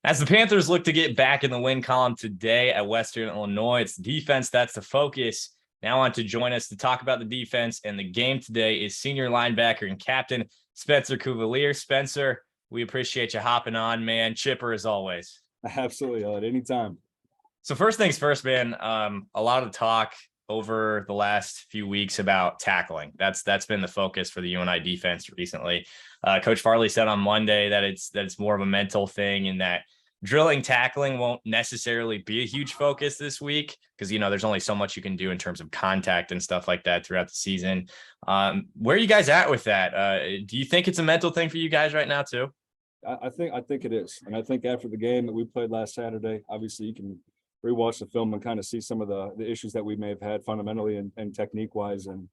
As the Panthers look to get back in the win column today at Western Illinois, it's defense that's the focus. Now on to join us to talk about the defense and the game today is senior linebacker and captain Spencer Cuvelier. Spencer, we appreciate you hopping on, man. Chipper as always. Absolutely, at any time. So first things first, man, a lot of talk over the last few weeks about tackling. That's been the focus for the UNI defense recently. Coach Farley said on Monday that it's more of a mental thing and that drilling tackling won't necessarily be a huge focus this week because, there's only so much you can do in terms of contact and stuff like that throughout the season. Where are you guys at with that? Do you think it's a mental thing for you guys right now too? I think it is. And I think after the game that we played last Saturday, obviously you can rewatch the film and kind of see some of the issues that we may have had fundamentally and technique wise. And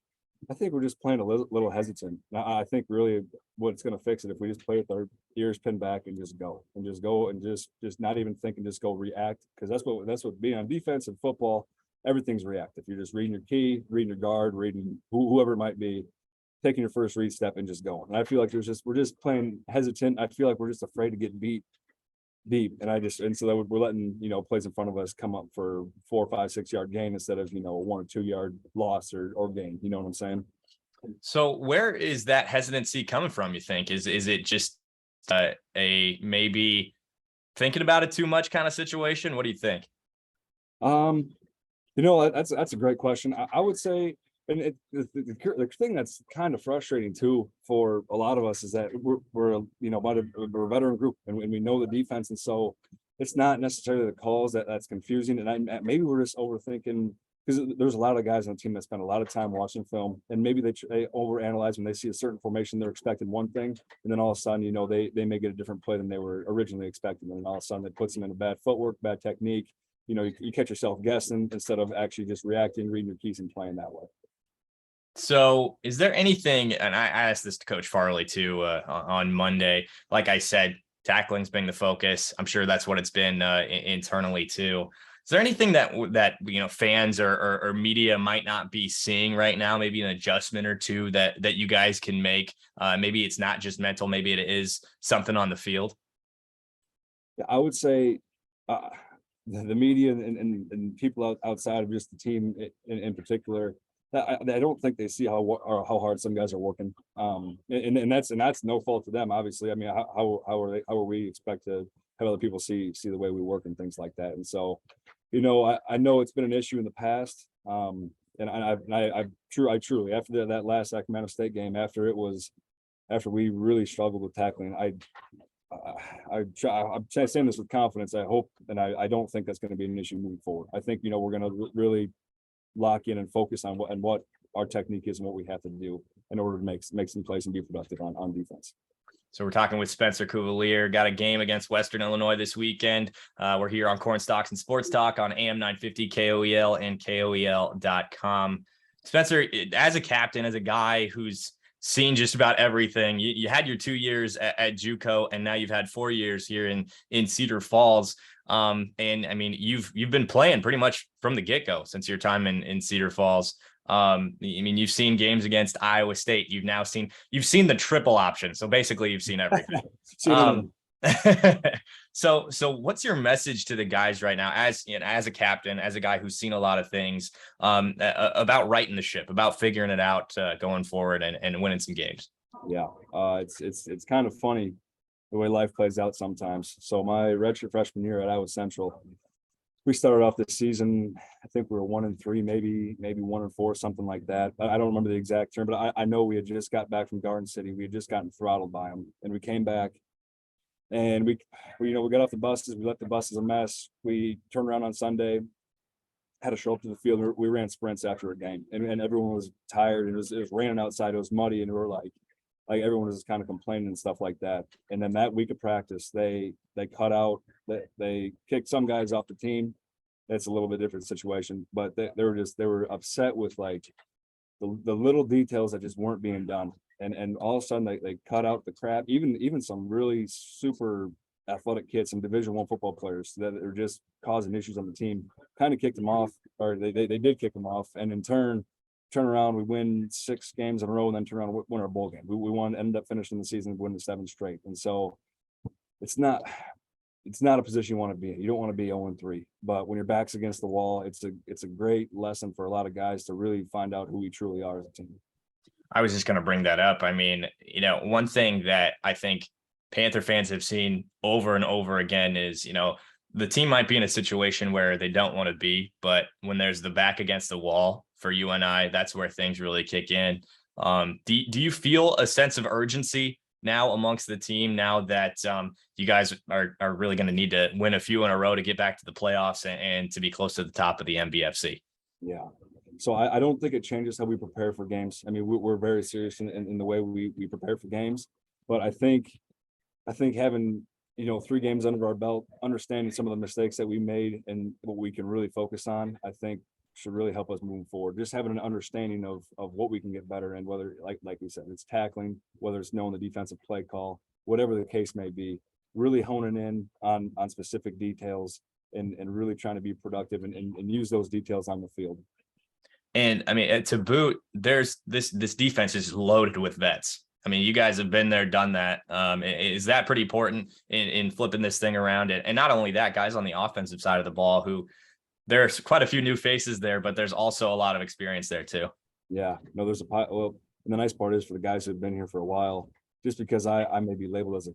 I think we're just playing a little hesitant. Now, I think really what's going to fix it if we just play with our ears pinned back and just go and just not even think and just go react. Because that's what being on defense and football, everything's reactive. You're just reading your key, reading your guard, reading whoever it might be, taking your first read step and just going. And I feel like we're just playing hesitant. I feel like we're just afraid to get beat deep. And so that we're letting, plays in front of us come up for 4, 5, 6 yard gain instead of, a 1 or 2 yard loss or gain. You know what I'm saying? So where is that hesitancy coming from, you think? Is it just a maybe thinking about it too much kind of situation? What do you think? That's a great question. I would say, and the thing that's kind of frustrating too for a lot of us is that we're a veteran group and we know the defense, and so it's not necessarily the calls that's confusing, and maybe we're just overthinking because there's a lot of guys on the team that spend a lot of time watching film, and maybe they overanalyze when they see a certain formation. They're expecting one thing, and then all of a sudden, they may get a different play than they were originally expecting, and then all of a sudden it puts them in a bad footwork, bad technique. You catch yourself guessing instead of actually just reacting, reading your keys, and playing that way. So is there anything, and I asked this to Coach Farley too on Monday, like I said, tackling's been the focus. I'm sure that's what it's been internally too. Is there anything that fans or media might not be seeing right now, maybe an adjustment or two that you guys can make? Maybe it's not just mental, maybe it is something on the field. Yeah, I would say the media and people outside of just the team in particular, I don't think they see how hard some guys are working, and that's no fault to them. Obviously, I mean, how are we expect to have other people see the way we work and things like that? And so, I know it's been an issue in the past, and I truly after that last Sacramento State game, after we really struggled with tackling, I'm saying this with confidence. I hope, and I don't think that's going to be an issue moving forward. I think we're going to really lock in and focus on what our technique is and what we have to do in order to make some plays and be productive on defense. So we're talking with Spencer Cuvelier. Got a game against Western Illinois this weekend. We're here on Cornstalks and Sports Talk on AM 950 KOEL and KOEL.com. Spencer, as a captain, as a guy who's seen just about everything, you had your 2 years at JUCO, and now you've had 4 years here in Cedar Falls. And I mean, you've been playing pretty much from the get-go since your time in Cedar Falls. I mean, you've seen games against Iowa State. You've seen the triple option. So basically you've seen everything. So what's your message to the guys right now as a captain, as a guy who's seen a lot of things, about righting the ship, about figuring it out, going forward and winning some games? Yeah. It's kind of funny the way life plays out sometimes. So my redshirt freshman year at Iowa Central, we started off this season, I think we were 1-3, maybe 1-4, something like that. I don't remember the exact term, but I know we had just got back from Garden City. We had just gotten throttled by them, and we came back, and we got off the buses. We left the buses a mess. We turned around on Sunday, had to show up to the field. We ran sprints after a game, and everyone was tired. It was raining outside. It was muddy, and we were like everyone was kind of complaining and stuff like that. And then that week of practice, they cut out, they kicked some guys off the team. That's a little bit different situation, but they were upset with like the little details that just weren't being done. And all of a sudden they cut out the crap, even some really super athletic kids, some Division I football players that are just causing issues on the team, kind of kicked them off, or they did kick them off. And in turn around, we win 6 games in a row, and then turn around and win our bowl game. We ended up finishing the season winning 7 straight. And so it's not, it's not a position you want to be in. You don't want to be 0-3, but when your back's against the wall, it's a great lesson for a lot of guys to really find out who we truly are as a team. I was just going to bring that up. I mean, one thing that I think Panther fans have seen over and over again is, the team might be in a situation where they don't want to be, but when there's the back against the wall for you and I, that's where things really kick in. Do you feel a sense of urgency now amongst the team now that you guys are really going to need to win a few in a row to get back to the playoffs and to be close to the top of the NBFC? Yeah. So I don't think it changes how we prepare for games. I mean, we're very serious in the way we prepare for games, but I think having, 3 games under our belt, understanding some of the mistakes that we made and what we can really focus on, I think should really help us move forward. Just having an understanding of what we can get better in, whether like we said, it's tackling, whether it's knowing the defensive play call, whatever the case may be, really honing in on specific details and really trying to be productive and use those details on the field. And I mean, to boot, there's this defense is loaded with vets. I mean, you guys have been there, done that. Is that pretty important in flipping this thing around? And not only that, guys on the offensive side of the ball who there's quite a few new faces there, but there's also a lot of experience there too. Yeah, no, there's well, and the nice part is for the guys who've been here for a while, just because I may be labeled as a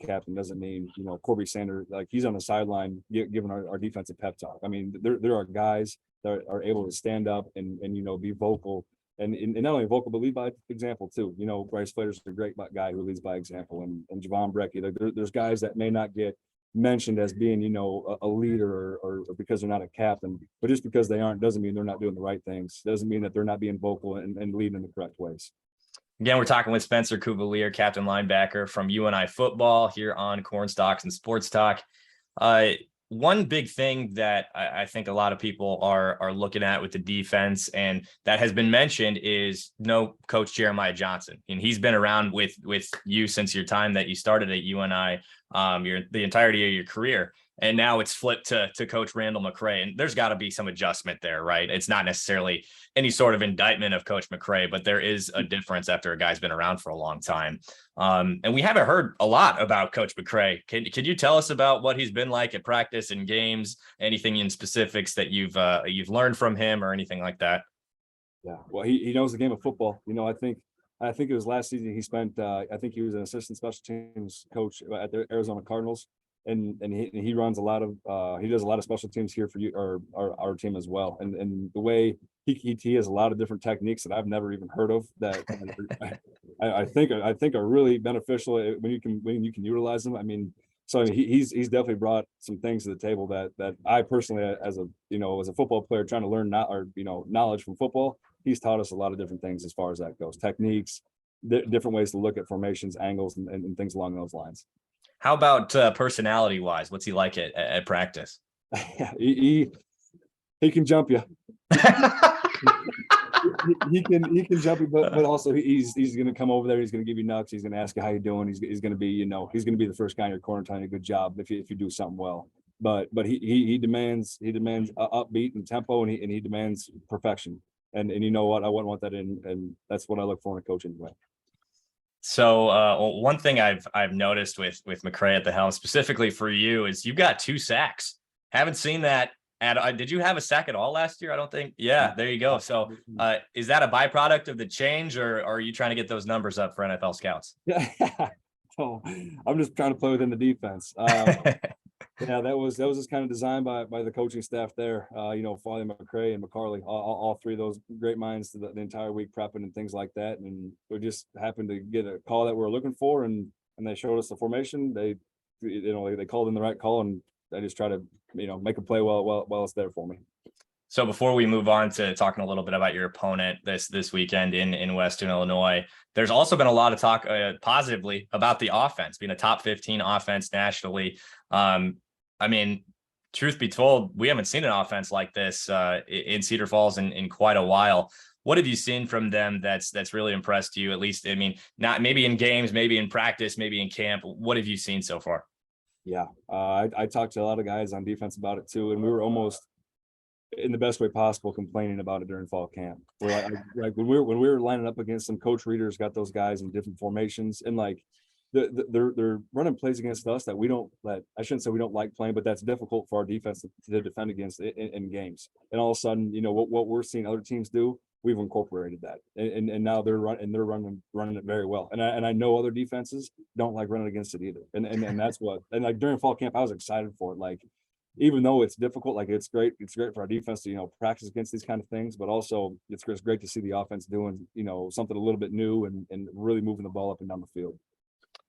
captain doesn't mean, Corby Sanders, like he's on the sideline giving our defensive pep talk. I mean, there are guys that are able to stand up and be vocal and not only vocal, but lead by example too. Bryce Flater's a great guy who leads by example, and Javon Brecky. There's guys that may not get mentioned as being, a leader or because they're not a captain, but just because they aren't doesn't mean they're not doing the right things. Doesn't mean that they're not being vocal and leading in the correct ways. Again, we're talking with Spencer Cuvelier, captain linebacker from UNI football here on Cornstalks and Sports Talk. One big thing that I think a lot of people are looking at with the defense, and that has been mentioned, is no Coach Jeremiah Johnson. And he's been around with you since your time that you started at UNI, the entirety of your career. And now it's flipped to Coach Randall McCray. And there's got to be some adjustment there, right? It's not necessarily any sort of indictment of Coach McCray, but there is a difference after a guy's been around for a long time. And we haven't heard a lot about Coach McCray. Can you tell us about what he's been like at practice and games? Anything in specifics that you've learned from him or anything like that? Yeah, well, he knows the game of football. I think it was last season he spent. I think he was an assistant special teams coach at the Arizona Cardinals. And he runs a lot of he does a lot of special teams here for you or our team as well. And the way he has a lot of different techniques that I've never even heard of that I think are really beneficial when you can utilize them. I mean, so he's definitely brought some things to the table that I personally, as a football player trying to learn knowledge from football, he's taught us a lot of different things as far as that goes, techniques, different ways to look at formations, angles, and things along those lines. How about personality wise? What's he like at practice? he can jump you. he can jump you, but also he's going to come over there. He's going to give you nuts. He's going to ask you how you're doing. He's going to be he's going to be the first guy in your corner telling you good job if you do something well. But he demands upbeat and tempo, and he demands perfection. And you know what? I wouldn't want that in, and that's what I look for in a coach anyway. So one thing I've noticed with McCray at the helm, specifically for you, is you've got 2 sacks. Haven't seen that. Did you have a sack at all last year? I don't think. Yeah, there you go. So is that a byproduct of the change, or are you trying to get those numbers up for NFL scouts? Yeah. So I'm just trying to play within the defense. Yeah, that was just kind of designed by the coaching staff there. Foley, McCray, and McCarley, all 3 of those great minds the entire week prepping and things like that. And we just happened to get a call that we were looking for, and they showed us the formation. They called in the right call, and I just try to make a play while it's there for me. So before we move on to talking a little bit about your opponent this weekend in Western Illinois, there's also been a lot of talk positively about the offense being a top 15 offense nationally. I mean, truth be told, we haven't seen an offense like this in Cedar Falls in quite a while. What have you seen from them that's really impressed you? At least, I mean, not maybe in games, maybe in practice, maybe in camp. What have you seen so far? Yeah, I talked to a lot of guys on defense about it too, and we were almost in the best way possible complaining about it during fall camp. We're like when we were lining up against some coach readers, got those guys in different formations, and like they're running plays against us that I shouldn't say we don't like playing, but that's difficult for our defense to defend against in games. And all of a sudden, what we're seeing other teams do, we've incorporated that, and now they're running it very well. And I know other defenses don't like running against it either. And that's what, and like during fall camp, I was excited for it. Like, even though it's difficult, like it's great for our defense to, practice against these kind of things, but also it's great to see the offense doing, something a little bit new and really moving the ball up and down the field.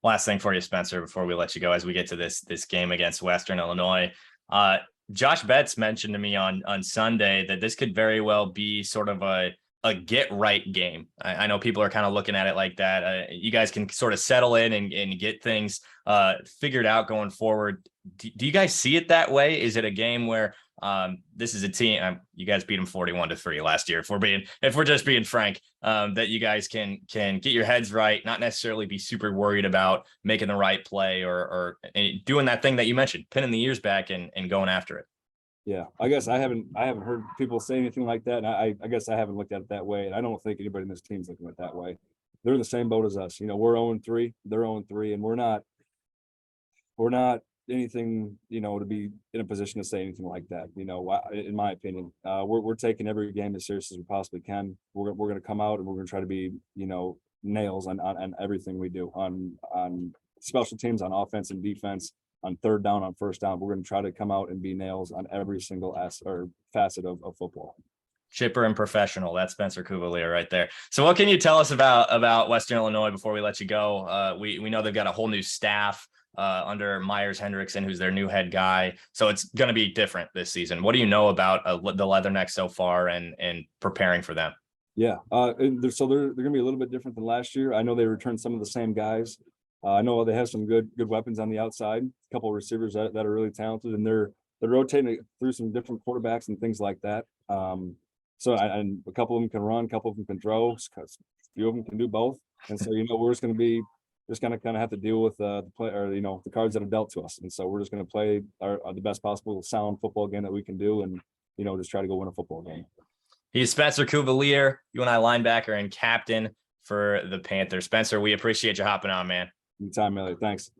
Last thing for you, Spencer, before we let you go, as we get to this game against Western Illinois, Josh Betts mentioned to me on Sunday that this could very well be sort of a get right game. I know people are kind of looking at it like that. You guys can sort of settle in and get things figured out going forward. Do you guys see it that way? Is it a game where this is a team, you guys beat them 41-3 last year, if we're just being frank, that you guys can get your heads right, not necessarily be super worried about making the right play or doing that thing that you mentioned, pinning the ears back and going after it? Yeah, I guess I haven't heard people say anything like that. And I guess I haven't looked at it that way. And I don't think anybody in this team's looking at it that way. They're in the same boat as us. We're 0-3, they're 0-3, and we're not anything, to be in a position to say anything like that. In my opinion, we're taking every game as serious as we possibly can. We're going to come out and we're going to try to be, nails on everything we do on special teams, on offense and defense, on third down, on first down. We're going to try to come out and be nails on every single facet of football. Chipper and professional. That's Spencer Cuvelier right there. So what can you tell us about Western Illinois before we let you go? We know they've got a whole new staff under Myers Hendrickson, who's their new head guy. So it's going to be different this season. What do you know about the Leathernecks so far and preparing for them? Yeah. So they're going to be a little bit different than last year. I know they returned some of the same guys. I know they have some good weapons on the outside, a couple of receivers that are really talented, and they're rotating through some different quarterbacks and things like that. And a couple of them can run, a couple of them can throw, a few of them can do both. And so, we're just going to kind of have to deal with the play, or the cards that are dealt to us. And so we're just going to play the best possible sound football game that we can do, and just try to go win a football game. He's Spencer Cuvelier, UNI linebacker and captain for the Panthers. Spencer, we appreciate you hopping on, man. Anytime, Millie. Thanks.